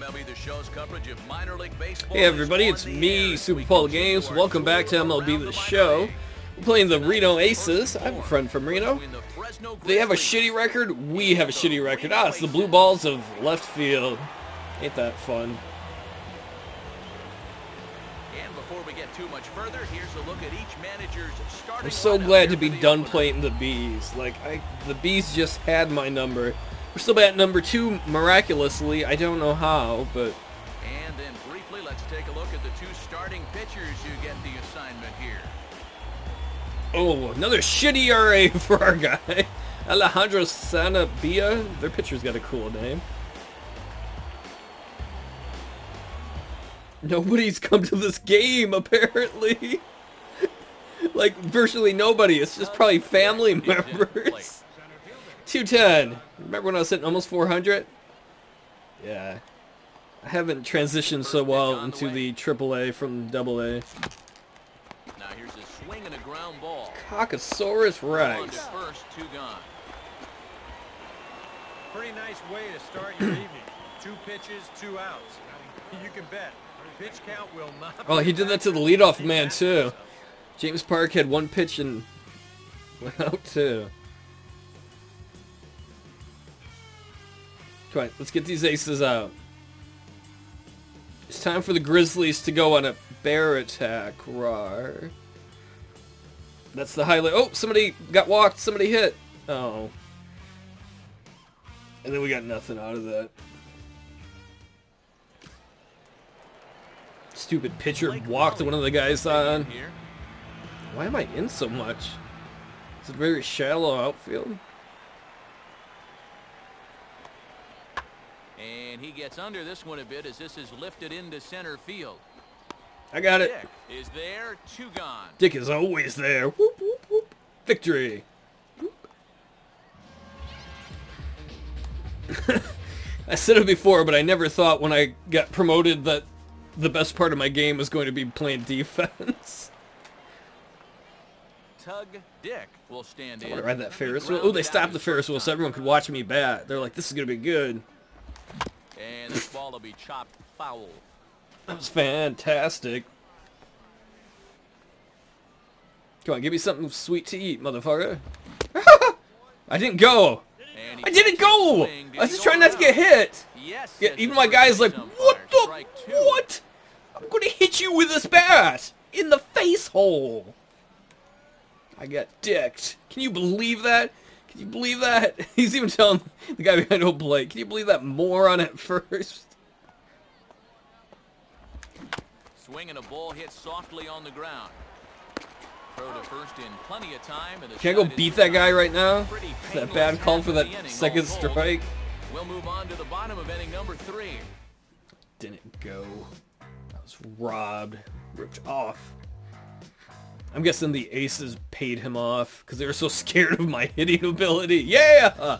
MLB The Show's coverage of minor league baseball. Hey everybody, it's me, Super Paul Games. Welcome back to MLB The Show. We're playing the Reno Aces. I have a friend from Reno. They have a shitty record. We have a shitty record. Ah, it's the Blue Balls of left field. Ain't that fun? And before we get too much further, here's a look at each manager's starting. I'm so glad to be done playing the Bees. Like, the Bees just had my number. We're still at number 2 miraculously. I don't know how, but... And then briefly, let's take a look at the 2 starting pitchers who get the assignment here. Oh, another shitty ERA for our guy. Alejandro Sanabia. Their pitcher's got a cool name. Nobody's come to this game, apparently. Like, virtually nobody. It's just probably family members. 210. Remember when I was hitting almost 400? Yeah. I haven't transitioned so well into the AAA from AA. Now here's a swing and a ground ball. Cockosaurus Rex. First, 2 gone. Pretty nice way to start your evening. 2 pitches, 2 outs. You can bet. Pitch count will not. Oh, he did that to the leadoff man too. James Park had 1 pitch and went out too. Come on, let's get these aces out. It's time for the Grizzlies to go on a bear attack. Rawr. That's the highlight. Oh, somebody got walked. Somebody hit. Oh. And then we got nothing out of that. Stupid pitcher walked one of the guys on. Why am I in so much? It's a very shallow outfield. And he gets under this one a bit as this is lifted into center field. I got it. Dick is there, 2 gone. Dick is always there. Whoop, whoop, whoop. Victory. Whoop. I said it before, but I never thought when I got promoted that the best part of my game was going to be playing defense. Tug Dick will stand in. I want to ride that Ferris wheel. Oh, they stopped the Ferris wheel so everyone could watch me bat. They're like, this is going to be good. And this ball will be chopped foul. That was fantastic. Come on, give me something sweet to eat, motherfucker. I didn't go. I didn't go. I was just trying not to get hit. Yes. Yeah, even my guy's like, what the? What? I'm going to hit you with this bat in the face hole. I got dicked. Can you believe that? Can you believe that? He's even telling the guy behind home plate. Can you believe that moron at first? Swing and a ball hit softly on the ground. Throw to first in plenty of time. And can I go beat that guy right now? Is that bad call for that second strike? We'll move on to the bottom of inning number 3. Didn't go. I was robbed. Ripped off. I'm guessing the aces paid him off because they were so scared of my hitting ability. Yeah!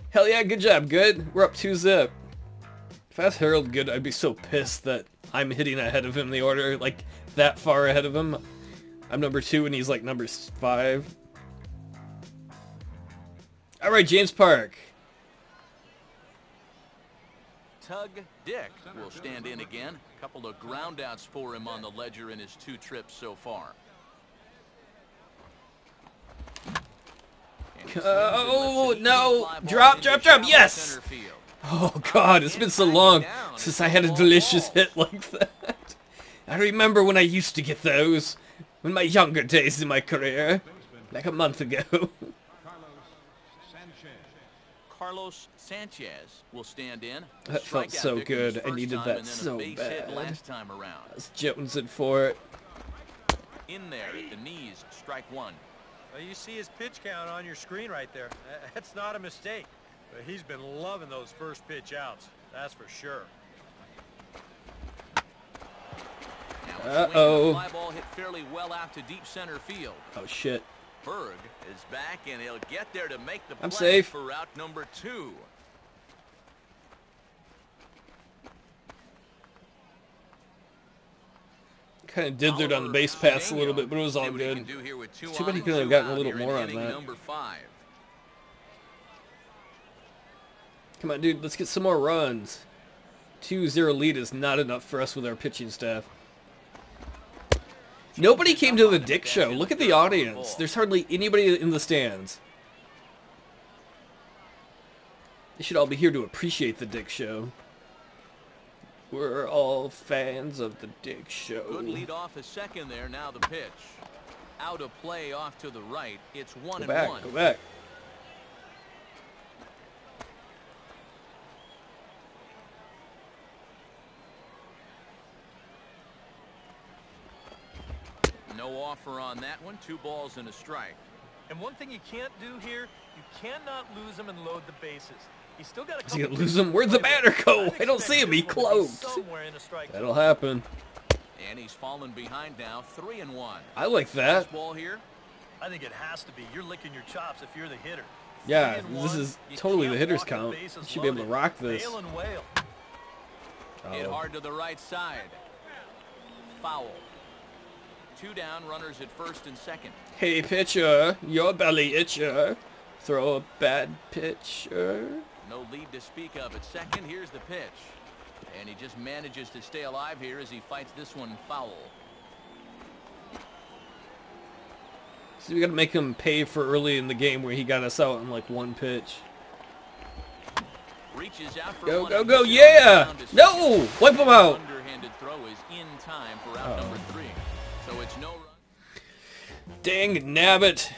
Hell yeah, good job, good. We're up 2-zip. If I was Harold Good, I'd be so pissed that I'm hitting ahead of him in the order, like that far ahead of him. I'm number 2 and he's like number 5. Alright, James Park. Tug Dick will stand in again. A couple of groundouts for him on the ledger in his 2 trips so far. Oh, no. Drop, yes! Oh, God, it's been so long since I had a delicious hit like that. I remember when I used to get those. In my younger days in my career. Like a month ago. Carlos Sanchez will stand in. That felt so good. I needed that so bad. Last time around. I was jonesing for it. In there at the knees, strike 1. Well, you see his pitch count on your screen right there. That's not a mistake. But he's been loving those first pitch outs. That's for sure. Uh-oh. Fly ball hit fairly well out to deep center field. Oh, shit. Berg is back, and he'll get there to make the play. I'm safe. For route number 2. Kind of dithered on the base pass a little bit, but it was all good. Too bad he could have gotten a little more on that. Come on, dude. Let's get some more runs. 2-0 lead is not enough for us with our pitching staff. Nobody came to the Dick show. Look at the audience. There's hardly anybody in the stands. They should all be here to appreciate the Dick show. We're all fans of the Dick show. Good lead off a second there. Now the pitch. Out of play off to the right. It's 1-1. Go back. No offer on that one. 2 balls and a strike. And one thing you can't do here, you cannot lose him and load the bases. He's still got a Is he gonna lose him? Where'd the batter go? I don't see him. He cloaked. That'll happen. And he's fallen behind now. 3-1. I like that. Ball here. I think it has to be. You're licking your chops if you're the hitter. Yeah, this is totally the hitter's count. You should be able to rock this. Hit hard to the right side. Foul. 2 down, runners at first and second. Hey pitcher, your belly itcher. Throw a bad pitcher. No lead to speak of at second. Here's the pitch. And he just manages to stay alive here as he fights this one foul. So we gotta make him pay for early in the game where he got us out in like 1 pitch. Reaches out for go, yeah! No! Wipe him out! Underhanded throw is in time for out number 3. So it's no run. Dang nabbit.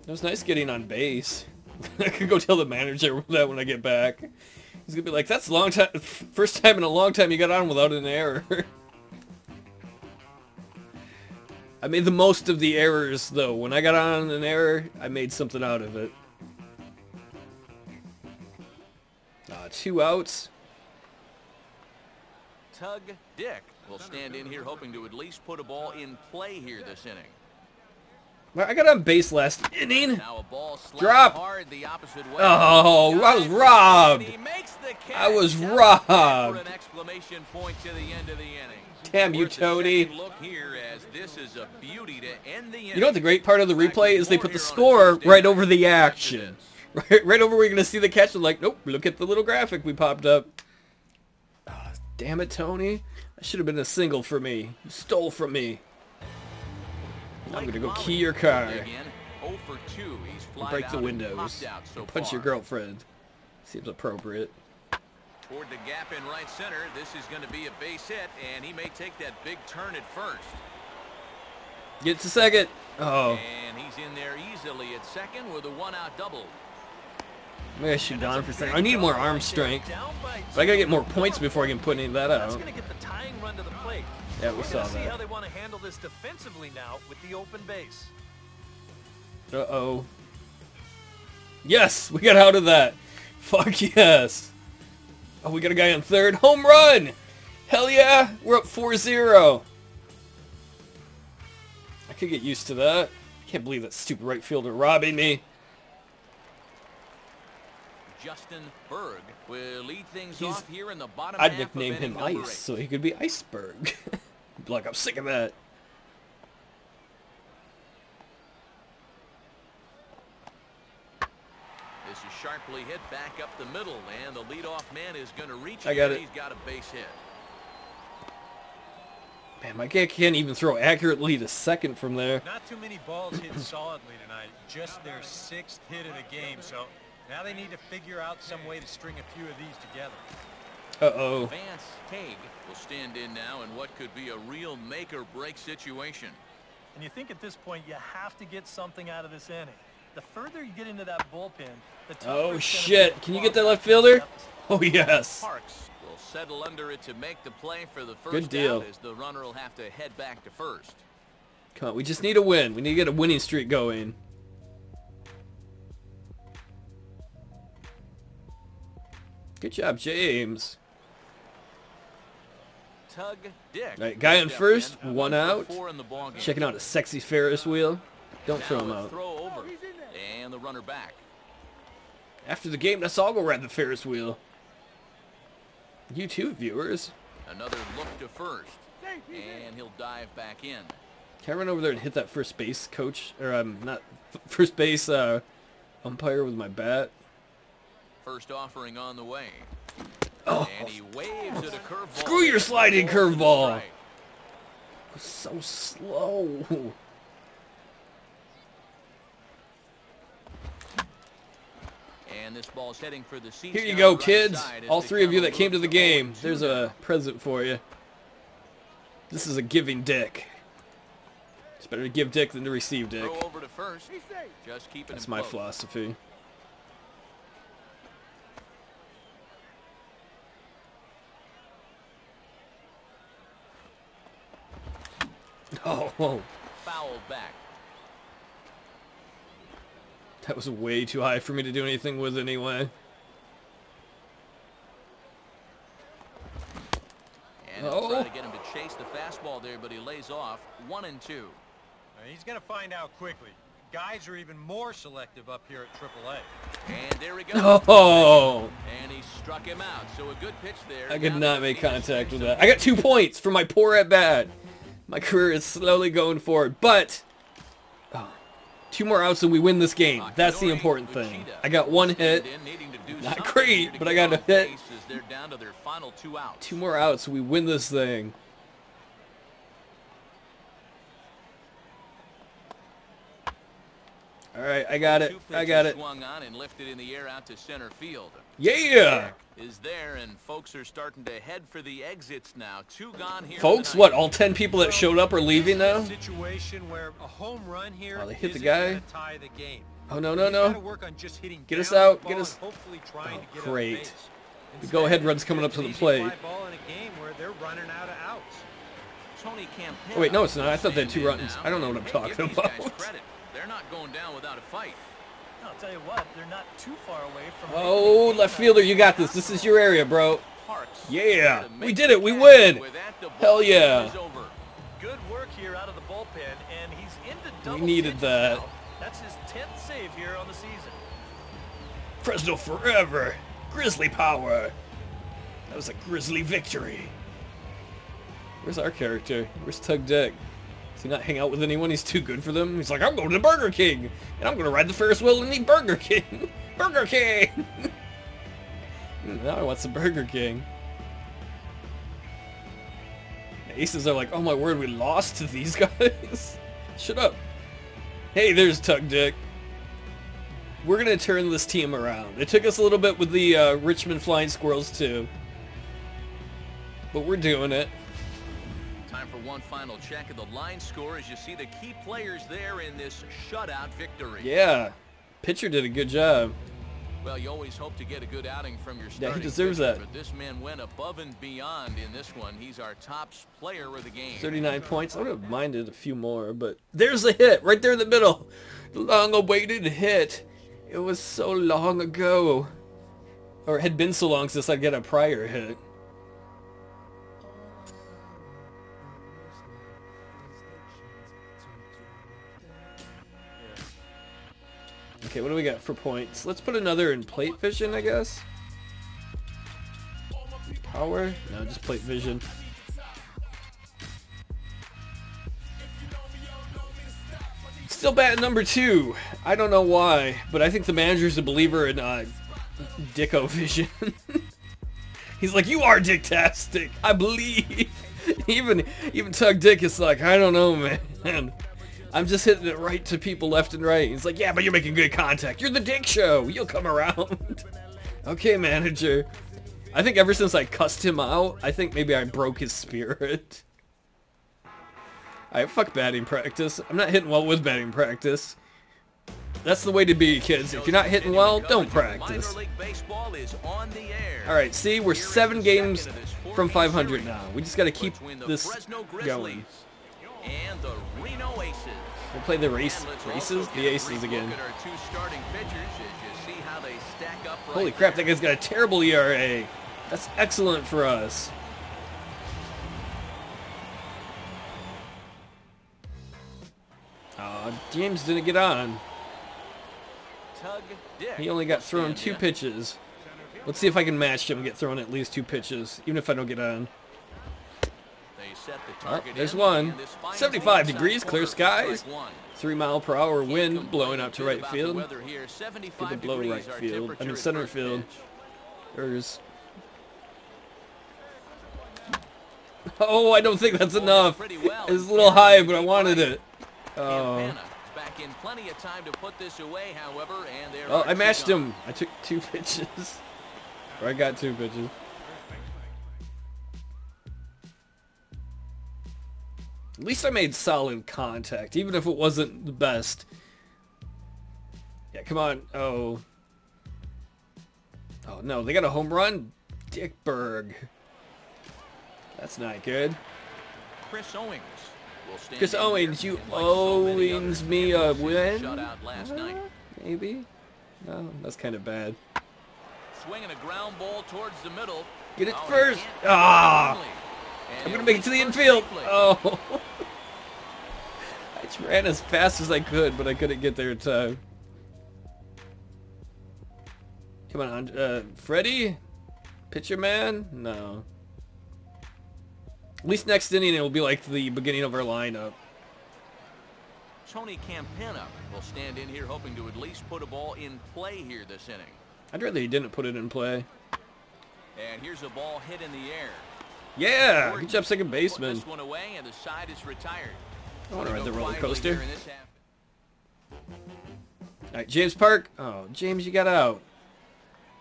It was nice getting on base. I could go tell the manager that when I get back. He's gonna be like, that's a long time, first time in a long time you got on without an error. I made the most of the errors though. When I got on an error, I made something out of it. 2 outs. Tug Dick will stand in here hoping to at least put a ball in play here this inning. I got on base last inning. Now a ball drop. Hard the opposite way. Oh, I was robbed. He makes the catch. I was robbed. For an exclamation point to the end of the inning. Damn you, Tony. Look here as this is a beauty to end the inning. You know what the great part of the replay is? They put the score right over the action. Right over where you're going to see the catch. And like, nope, look at the little graphic we popped up. Oh, damn it, Tony. That should have been a single for me. You stole from me. I'm going to go key your car. 0 for 2. He's flied Break the out and windows. popped out so Punch your far. girlfriend. Seems appropriate. Toward the gap in right center. This is going to be a base hit, and he may take that big turn at first. Get to second. Oh. And he's in there easily at second with a 1-out double. Maybe I should down for a second. I need more arm strength. But I gotta get more points before I can put any of that out. That's gonna get the tying run to the plate. Yeah, we saw See that. how they want to handle this defensively now with the open base. Uh-oh. Yes, we got out of that. Fuck yes. Oh, we got a guy on third. Home run! Hell yeah! We're up 4-0. I could get used to that. I can't believe that stupid right fielder robbing me. Justin Berg will lead things off here in the bottom I'd half nickname of him inning number Ice, 8. so he could be Iceberg. Like, I'm sick of that. This is sharply hit back up the middle, and the leadoff man is going to reach. I got it. He's got a base hit. Man, my guy can't even throw accurately to second from there. Not too many balls hit solidly tonight. Just their 6th hit of the game. So now they need to figure out some way to string a few of these together. Uh-oh. Vance Haig will stand in now in what could be a real make-or-break situation. And you think at this point you have to get something out of this inning. The further you get into that bullpen, the tougher Oh, it's gonna shit. be. Can you get that left fielder? Oh, yes. Parks will settle under it to make the play for the first Good deal. out as the runner will have to head back to first. Come on, we just need a win. We need to get a winning streak going. Good job, James. Tug Dick. All right, guy on stepped first, in, 1 for out. 4 in the ballgame. Checking out a sexy Ferris wheel. Don't throw him Now a out. throw over. And the runner back. After the game, let's all go ride the Ferris wheel. You too, viewers. Another look to first. And he'll dive back in. Can I run over there and hit that first base coach? Or, not first base umpire with my bat? First offering on the way. Oh, And he waves at a curveball. screw your sliding curveball. Strike. So slow. And this ball's heading for the seats. Here you down go, the right kids. side as All they three of you count that came to the a game. 0-2 There's now. a present for you. This is a giving Dick. It's better to give Dick than to receive Dick. Throw over to first. Just keeping That's him my close. philosophy. Oh, whoa. Foul back. That was way too high for me to do anything with anyway. And he'll try to get him to chase the fastball there, but he lays off. 1-2. He's going to find out quickly. Guys are even more selective up here at AAA. And there he goes. Oh! And he struck him out. So a good pitch there. I could Now not they make need to contact string with some that. I got 2 points for my poor at bat. My career is slowly going forward, but 2 more outs and we win this game. That's the important thing. I got 1 hit. Not great, but I got a hit. They're down to their final 2 outs. 2 more outs, we win this thing. All right, I got it. I got it. Swung on and lifted in the air out to center field. Yeah! Is there, and folks are starting to head for the exits now. 2 gone here. Folks, tonight. what, all 10 people that showed up are leaving now? This is a situation where a home run here Oh, they hit the isn't guy? gonna tie the game. Oh, no, no, He's gotta no. work on just hitting Get us down out, the get ball us- and hopefully trying to get on Great. base. The go-ahead Instead, run's coming up it's to an the easy plate. fly ball in a game where they're running out of outs. Tony Campbell. Oh, wait, no, it's not. I thought they had 2 runs. I don't know what I'm Hey, talking give these guys about. credit. They're not going down without a fight. I'll tell you what, they're not too far away from. Oh, left fielder, you got this. This is your area, bro. Parks. Yeah, to we make did the it. We catch. win. With that, the Hell ball yeah. is over. Good work here out of the bullpen, and he's into double needed digits that. now. That's his 10th save here on the season. Fresno forever. Grizzly power. That was a Grizzly victory. Where's our character? Where's Tug Dick? Does he not hang out with anyone? He's too good for them? He's like, I'm going to Burger King. And I'm going to ride the Ferris wheel and eat Burger King. Burger King. Now I want some Burger King. The Aces are like, oh my word, we lost to these guys? Shut up. Hey, there's Tug Dick. We're going to turn this team around. It took us a little bit with the Richmond Flying Squirrels too. But we're doing it. Time for one final check of the line score as you see the key players there in this shutout victory. Yeah. Pitcher did a good job. Well, you always hope to get a good outing from your Yeah, starting he deserves pitcher, that. But this man went above and beyond in this one. He's our top player of the game. 39 points. I would have minded a few more, but there's the hit right there in the middle. The long-awaited hit. It was so long ago. Or it had been so long since I'd get a prior hit. Okay, what do we got for points? Let's put another in plate vision, I guess. Power? No, just plate vision. Still batting number 2. I don't know why, but I think the manager's a believer in Dicko vision. He's like, you are Dicktastic. I believe. Even Tug Dick is like, I don't know, man. I'm just hitting it right to people left and right. He's like, yeah, but you're making good contact. You're the Dick Show. You'll come around. Okay, manager. I think ever since I cussed him out, I think maybe I broke his spirit. Alright, fuck batting practice. I'm not hitting well with batting practice. That's the way to be, kids. If you're not hitting well, don't practice. Minor league baseball is on the air. Alright, see, we're 7 games from 500 now. We just gotta keep Between the this Fresno going. Grizzlies and the Reno Aces. We'll play the And let's races? also The get a Aces brief again. look at our 2 starting pitchers as you see how they stack up right Holy crap, that there. guy's got a terrible ERA. That's excellent for us. James didn't get on. Tug Dick He only got will thrown stand 2 in. pitches. Let's see if I can match him and get thrown at least 2 pitches, even if I don't get on. They set the Oh, target there's in, one. and this finds 75 the degrees, inside clear corner for skies. strike one. 3-mile-per-hour Can't wind complain blowing a out to bit right about the field. weather here. 75 People blow degrees, right our field. I temperature mean at center first field. pitch. There's... Oh, I don't think that's enough. It's a little high, but I wanted it. Oh. Campana is back in plenty of time to put this away, however, and there Oh, are I two matched gone. him. I took 2 pitches. Or I got 2 pitches. At least I made solid contact, even if it wasn't the best. Yeah, come on. Oh. Oh, no. They got a home run? Dickberg. That's not good. Chris Owings will stand Chris in Owings, here, you and like so many Owings others, me a Kansas City win? shut out last night. Maybe? No, that's kind of bad. Swinging a ground ball towards the middle. Get it Oh, he first. can't. Ah! And I'm he'll gonna make it to the reach first infield. safely. Oh. I just ran as fast as I could, but I couldn't get there in time. Come on, Freddie? Pitcher man? No. At least next inning it will be like the beginning of our lineup. Tony Campana will stand in here hoping to at least put a ball in play here this inning. I'd rather he didn't put it in play. And here's a ball hit in the air. Yeah! Gordon Good job, second put baseman. this one away, and the side is retired. I want to ride the roller Finally coaster. here in this half. Alright, James Park. Oh, James, you got out.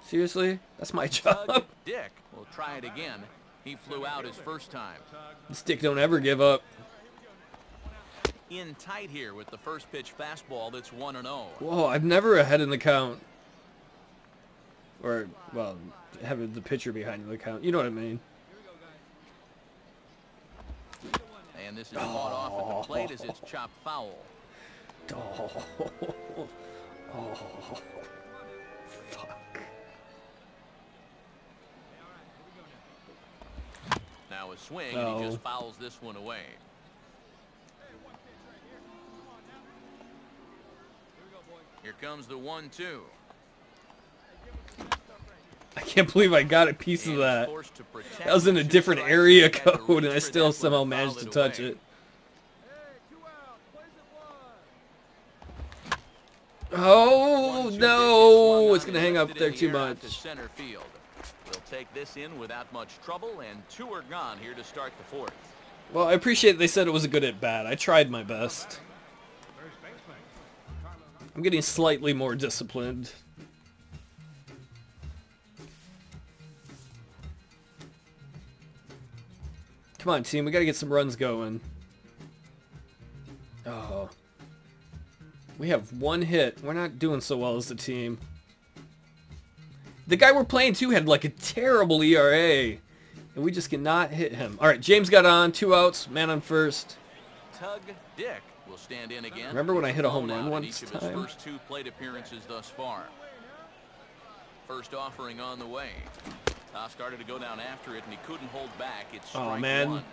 Seriously? That's my Tug job. Dick will try it again. He flew out his first time. This Dick don't ever give up. In tight here with the first pitch fastball that's 1-0. Whoa, I'm never ahead in the count. Or, well, having the pitcher behind the count. You know what I mean. And this is caught off at the plate as it's chopped foul. Oh. Oh. Fuck. Now a swing, and he just fouls this one away. Here comes the 1-2. I can't believe I got a piece of And that. forced to protect That was in the a two different strikes. area He had to code, and I reach for still that one somehow and managed foul to touch away. it. Oh, no! It's going to hang up there too much. To center field. They'll take this in without much trouble, and 2 are gone here to start the 4th. Well, I appreciate they said it was a good at bat. I tried my best. I'm getting slightly more disciplined. Come on, team. We got to get some runs going. Oh. We have 1 hit. We're not doing so well as a team. The guy we're playing, too, had like a terrible ERA. And we just cannot hit him. All right, James got on. 2 outs. Man on first. Tug Dick will stand in again. Remember when I hit a home run in one each of time? his first 2 plate appearances thus far. First offering on the way. Started to go down after it, and he couldn't hold back. It's strike Oh, man. 1.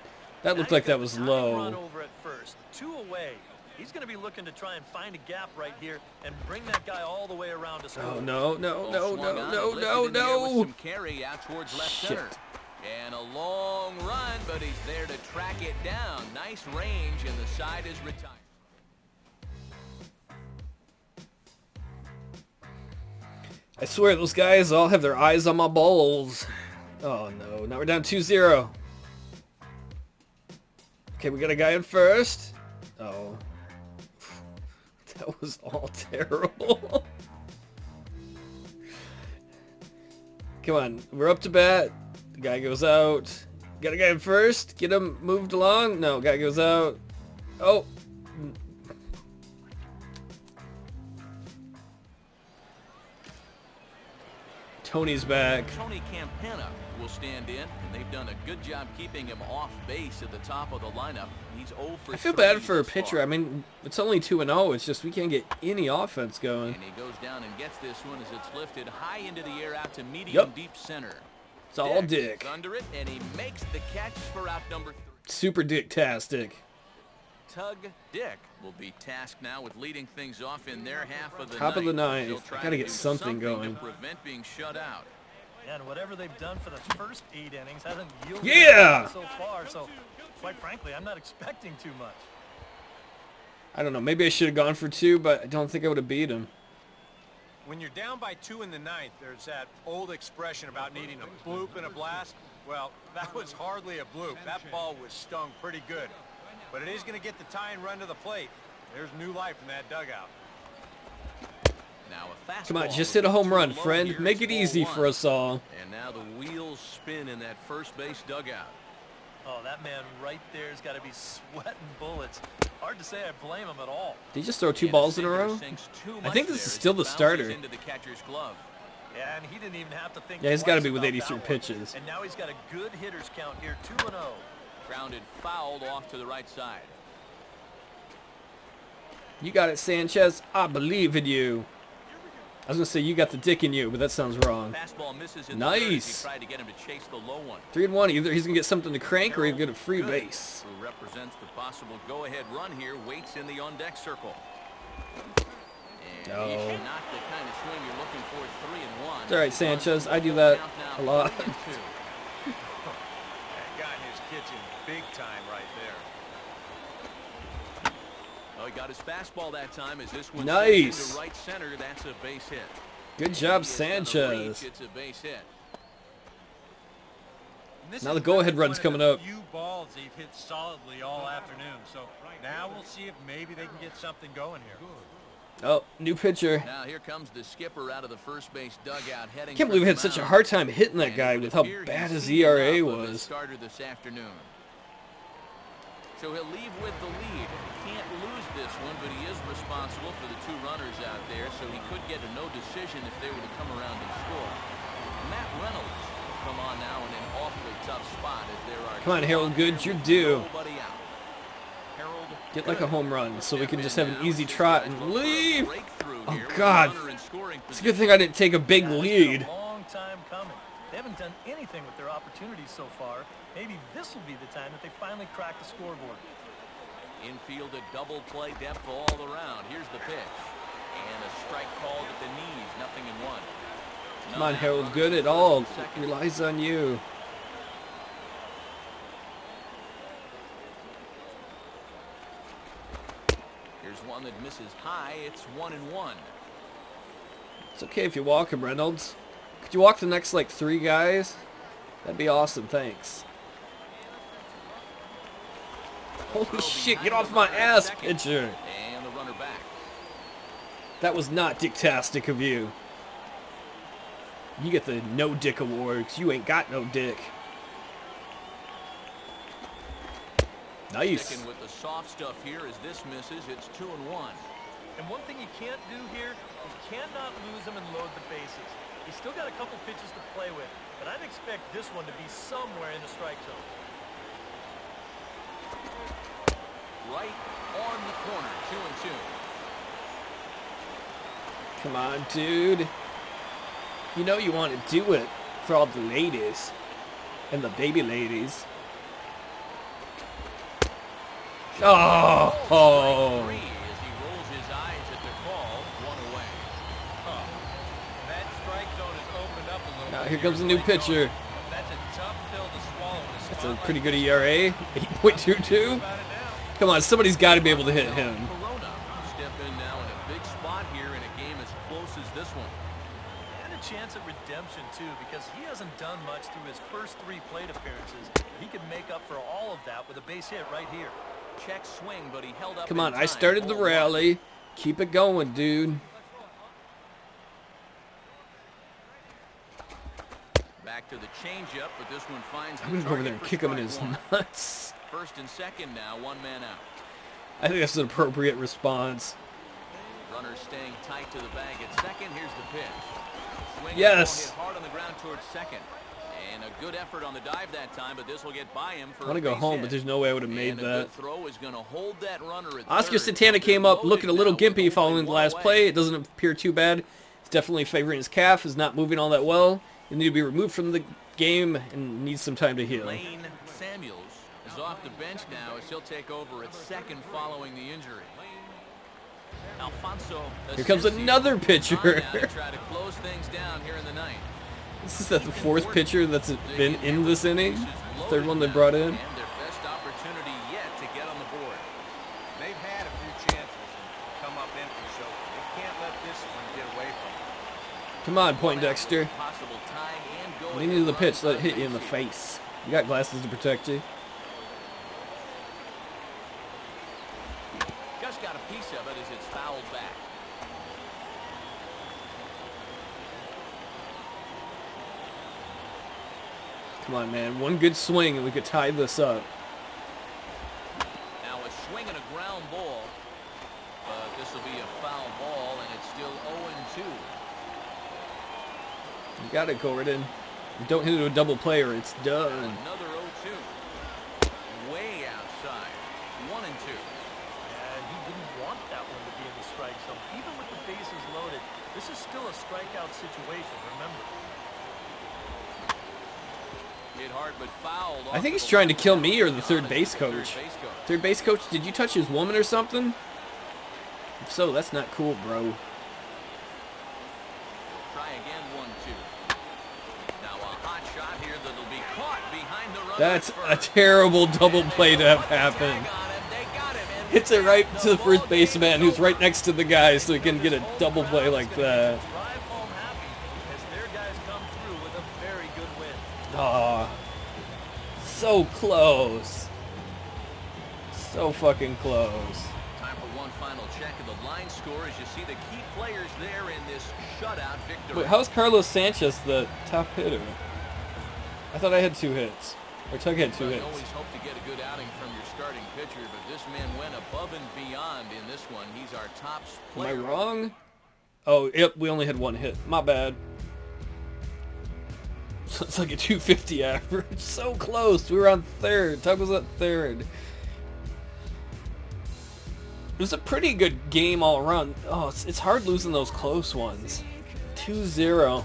That looked like that was Run low. over at first, 2 away. He's going to be looking to try and find a gap right here and bring that guy all the way around to score. Oh, no, no, Ball no, swung no, on no, and no, lifted in the air with no. some carry out towards left Shit. center. And a long run, but he's there to track it down. Nice range, and the side is retired. I swear, those guys all have their eyes on my balls. Oh, no. Now we're down 2-0. Okay, we got a guy in first. Oh. That was all terrible. Come on. We're up to bat. The guy goes out. Got a guy in first. Get him moved along. No, guy goes out. Oh. Tony's back. Tony Campana will stand in, and they've done a good job keeping him off base at the top of the lineup. He's 0 for 3 I feel bad for a thus pitcher. far. I mean, it's only 2-0. It's just we can't get any offense going. And he goes down and gets this one as it's lifted high into the air out to medium Yep. deep center. It's all Dick Dick. is under it, and he makes the catch for out number 3. Super Dick-tastic. Tug Dick will be tasked now with leading things off in their half of the Top ninth. of the ninth. They'll try I gotta to get do something going. to prevent being shut out. And whatever they've done for the first 8 innings hasn't yielded Yeah! so far. So, quite frankly, I'm not expecting too much. I don't know. Maybe I should have gone for 2, but I don't think I would have beat him. When you're down by 2 in the 9th, there's that old expression about needing a bloop and a blast. Well, that was hardly a bloop. That ball was stung pretty good. But it is going to get the tying run to the plate. There's new life in that dugout. Now a fastball. Come on, just hit a home run, low friend. here. Make it easy for us all. And now the wheels spin in that first base dugout. Oh, that man right there's got to be sweating bullets. Hard to say I blame him at all. Did he just throw 2 balls in a row? I think this is still the starter. Into the catcher's glove. Yeah, and he didn't even have to think. Yeah, he's got to be with about 83 that one. pitches. And now he's got a good hitter's count here, 2-0. Grounded fouled off to the right side. You got it, Sanchez. I believe in you. I was going to say you got the dick in you, but that sounds wrong. Fastball misses in Nice. the third as he tried to get him to chase the low one. 3-1. Either he's going to get something to crank or he'll get a free base. Who represents the possible go-ahead run here, waits in the on-deck circle. And No. he should not the kind of swing you're looking for at 3-1. It's all right, Sanchez. I do that a lot. 3-2. That got in his kitchen big time right there. Oh, he got his fastball that time as this one Nice. into right center. That's a base hit. Good job, He is on the Sanchez. reach. It's a base hit. Now the go-ahead run's coming up. Few balls they've hit solidly all afternoon. So now we'll see if maybe they can get something going here. Oh, new pitcher. Now here comes the skipper out of the first base dugout heading. I can't for believe we the had such a mound. hard time hitting that And guy it would with how appear bad he's his seen ERA enough of his was. starter this afternoon. So he'll leave with the lead. He can't lose this one, but he is responsible for the 2 runners out there, so he could get a no decision if they were to come around and score. Matt Reynolds come on now in an awfully tough spot as there are. Come on, 2 Harold out there Good, you're with due. nobody out. Harold Get like a Good. home run so we can just have an Now, easy this trot guy's and looking for a leave. breakthrough Oh, here with a God. runner in scoring It's a good thing I didn't take a big Yeah, it's lead. been a long time coming. They haven't done anything with their opportunities so far. Maybe this will be the time that they finally crack the scoreboard. Infield a double play depth all around. Here's the pitch. And a strike called at the knees. Nothing in 1. Come on, Harold Good at all. Relies on you. Here's one that misses high. It's 1-1. It's okay if you walk him, Reynolds. Could you walk the next, like, 3 guys? That'd be awesome, thanks. Holy shit, get off my ass, pitcher. And the runner back. That was not dicktastic of you. You get the no dick award 'cause you ain't got no dick. Nice. Sticking with the soft stuff here as this misses. It's 2-1. And one thing you can't do here is cannot lose them and load the bases. He's still got a couple pitches to play with, but I'd expect this one to be somewhere in the strike zone. Right on the corner. 2-2. Come on, dude. You know you want to do it for all the ladies and the baby ladies. Oh! Strike 3 as he rolls his eyes at the call. 1 away. That strike zone is opened up a little Now bit here comes a new Like, pitcher. That's a tough pill to swallow. in a That's spot a like pretty good this. ERA. 8.22. About it now. Come on, somebody's got to be able to hit him. Corona step in now in a big spot here in a game as close as this one. And a chance at redemption, too, because he hasn't done much through his first 3 plate appearances. He could make up for all of that with a base hit right here. Check swing, but he held up. Come in on, time. I started the 0-1. rally. Keep it going, dude. Back to the changeup, but this one finds the I'm going to go over there target and for kick him in strike his 1. nuts. First and second now, 1 man out. I think that's an appropriate response. Runner staying tight to the bag at second. Here's the pitch. Swing Yes. hit hard on the ground towards second. And a good effort on the dive that time, but this will get by him for I want to a go base home, hit. but there's no way I would have made And a that. good throw is going to hold that runner at Oscar third. Santana came up Loaded looking a little now with gimpy following only the 1 last away. play. It doesn't appear too bad. He's definitely favoring his calf. Is not moving all that well. He'll need to be removed from the game and needs some time to heal. Lane Samuels is off the bench now as he'll take over at second following the injury. Alfonso Here comes Asensio another on pitcher. now to try to close things down here in the ninth. This is the fourth pitcher that's been in this inning. Third one they brought in. And their best opportunity yet to get on the board. They've had a few chances and come up empty, so they can't let this one get away from them. Come on, Poindexter. Possible tying and going Lean into the pitch, let it hit you in the face. You got glasses to protect you. Just got a piece of it as it's fouled back. Come on, man. One good swing and we could tie this up. Now a swing and a ground ball. But this will be a foul ball, and it's still 0-2. You got it, Gordon. Don't hit it to a double play or it's done. Another 0-2. Way outside. 1-2. And he didn't want that one to be in the strike zone. Even with the bases loaded, this is still a strikeout situation, remember. Hit hard but fouled. I think he's trying to kill me or the third base coach. Third base coach, did you touch his woman or something? If so, that's not cool, bro. Try again, 1-2. Now a hot shot here that'll be caught behind the runner. That's a terrible double play to have happen. Hits it right to the first baseman who's right next to the guy so he can get a double play like that. Drive home happy as their guys come through with a very good win. Aw. So close. So fucking close. Time for one final check of the line score as you see the key players there in this shutout victory. Wait, how's Carlos Sanchez the top hitter? I thought I had 2 hits. Or Tug had 2 You hits. always hope to get a good outing from your starting pitcher, but this man went above and beyond in this one. He's our top Am I player. wrong? Oh, yep, we only had 1 hit. My bad. So it's like a 250 average. So close. We were on third. Tug was at third. It was a pretty good game all around. Oh, it's hard losing those close ones. 2-0.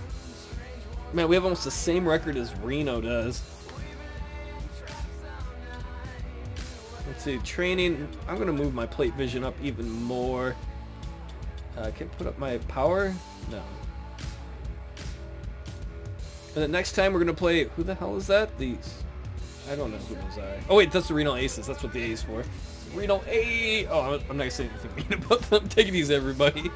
Man, we have almost the same record as Reno does. Let's see, training. I'm going to move my plate vision up even more. Can I put up my power? No. And then next time we're going to play, who the hell is that? I don't know who those are. Oh wait, that's the Reno Aces. That's what the A is for. Reno A. Oh, I'm not going to say anything mean about them. Take it easy, everybody.